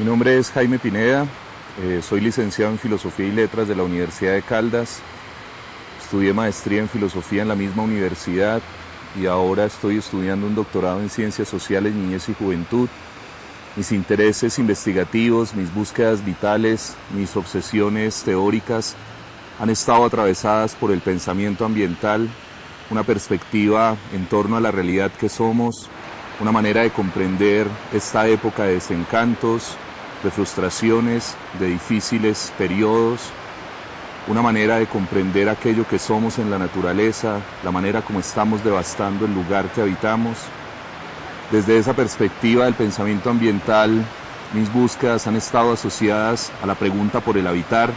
Mi nombre es Jaime Pineda, soy licenciado en Filosofía y Letras de la Universidad de Caldas. Estudié maestría en Filosofía en la misma universidad y ahora estoy estudiando un doctorado en Ciencias Sociales, Niñez y Juventud. Mis intereses investigativos, mis búsquedas vitales, mis obsesiones teóricas han estado atravesadas por el pensamiento ambiental, una perspectiva en torno a la realidad que somos, una manera de comprender esta época de desencantos, de frustraciones, de difíciles periodos, una manera de comprender aquello que somos en la naturaleza, la manera como estamos devastando el lugar que habitamos. Desde esa perspectiva del pensamiento ambiental, mis búsquedas han estado asociadas a la pregunta por el habitar,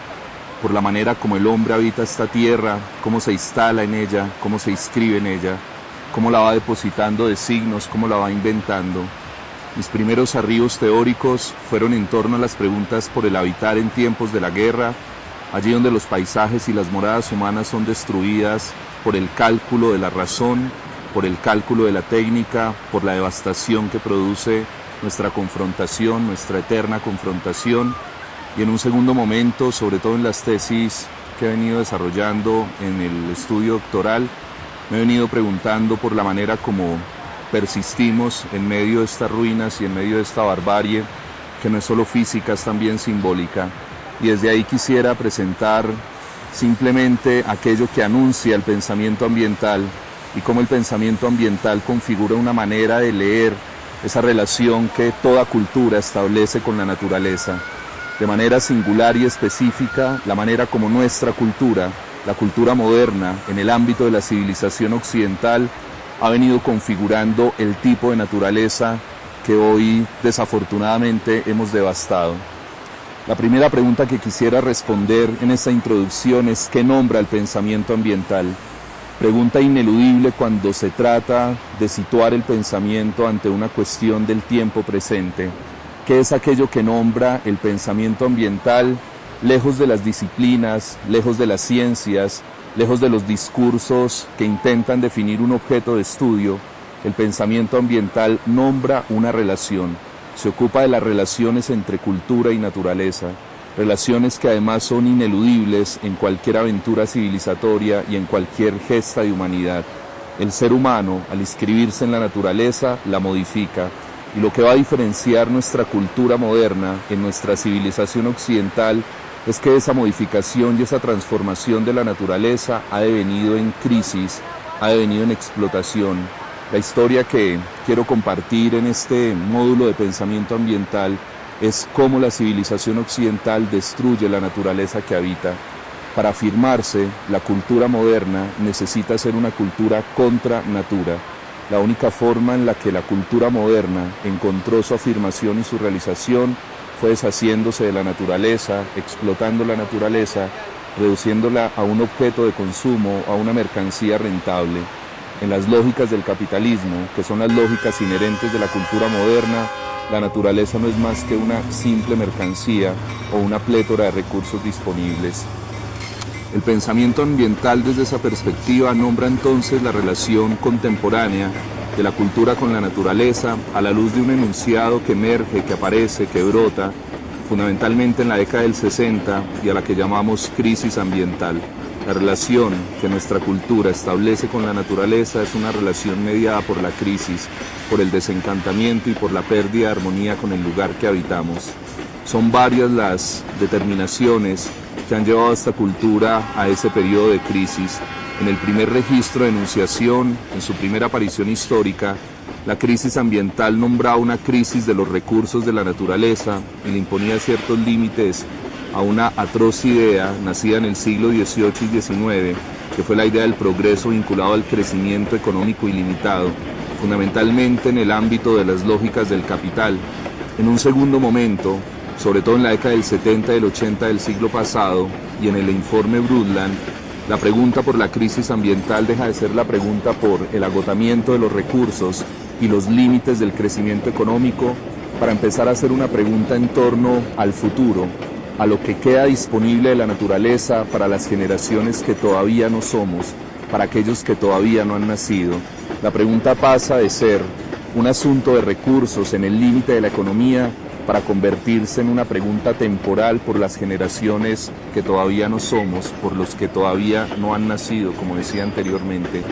por la manera como el hombre habita esta tierra, cómo se instala en ella, cómo se inscribe en ella, cómo la va depositando de signos, cómo la va inventando. Mis primeros arribos teóricos fueron en torno a las preguntas por el habitar en tiempos de la guerra, allí donde los paisajes y las moradas humanas son destruidas por el cálculo de la razón, por el cálculo de la técnica, por la devastación que produce nuestra confrontación, nuestra eterna confrontación. Y en un segundo momento, sobre todo en las tesis que he venido desarrollando en el estudio doctoral, me he venido preguntando por la manera como persistimos en medio de estas ruinas y en medio de esta barbarie, que no es solo física, es también simbólica. Y desde ahí quisiera presentar simplemente aquello que anuncia el pensamiento ambiental y cómo el pensamiento ambiental configura una manera de leer esa relación que toda cultura establece con la naturaleza. De manera singular y específica, la manera como nuestra cultura, la cultura moderna, en el ámbito de la civilización occidental, ha venido configurando el tipo de naturaleza que hoy desafortunadamente hemos devastado. La primera pregunta que quisiera responder en esta introducción es ¿qué nombra el pensamiento ambiental? Pregunta ineludible cuando se trata de situar el pensamiento ante una cuestión del tiempo presente. ¿Qué es aquello que nombra el pensamiento ambiental? Lejos de las disciplinas, lejos de las ciencias, lejos de los discursos que intentan definir un objeto de estudio, el pensamiento ambiental nombra una relación. Se ocupa de las relaciones entre cultura y naturaleza, relaciones que además son ineludibles en cualquier aventura civilizatoria y en cualquier gesta de humanidad. El ser humano, al inscribirse en la naturaleza, la modifica. Y lo que va a diferenciar nuestra cultura moderna en nuestra civilización occidental es que esa modificación y esa transformación de la naturaleza ha devenido en crisis, ha devenido en explotación. La historia que quiero compartir en este módulo de pensamiento ambiental es cómo la civilización occidental destruye la naturaleza que habita. Para afirmarse, la cultura moderna necesita ser una cultura contra natura. La única forma en la que la cultura moderna encontró su afirmación y su realización fue deshaciéndose de la naturaleza, explotando la naturaleza, reduciéndola a un objeto de consumo, a una mercancía rentable. En las lógicas del capitalismo, que son las lógicas inherentes de la cultura moderna, la naturaleza no es más que una simple mercancía o una plétora de recursos disponibles. El pensamiento ambiental desde esa perspectiva nombra entonces la relación contemporánea de la cultura con la naturaleza a la luz de un enunciado que emerge, que aparece, que brota, fundamentalmente en la década del 60 y a la que llamamos crisis ambiental. La relación que nuestra cultura establece con la naturaleza es una relación mediada por la crisis, por el desencantamiento y por la pérdida de armonía con el lugar que habitamos. Son varias las determinaciones que han llevado a esta cultura a ese periodo de crisis. En el primer registro de enunciación, en su primera aparición histórica, la crisis ambiental nombraba una crisis de los recursos de la naturaleza y le imponía ciertos límites a una atroz idea nacida en el siglo XVIII y XIX, que fue la idea del progreso vinculado al crecimiento económico ilimitado, fundamentalmente en el ámbito de las lógicas del capital. En un segundo momento, sobre todo en la década del 70 y del 80 del siglo pasado, y en el informe Brundtland, la pregunta por la crisis ambiental deja de ser la pregunta por el agotamiento de los recursos y los límites del crecimiento económico para empezar a hacer una pregunta en torno al futuro, a lo que queda disponible de la naturaleza para las generaciones que todavía no somos, para aquellos que todavía no han nacido. La pregunta pasa de ser un asunto de recursos en el límite de la economía para convertirse en una pregunta temporal por las generaciones que todavía no somos, por los que todavía no han nacido, como decía anteriormente,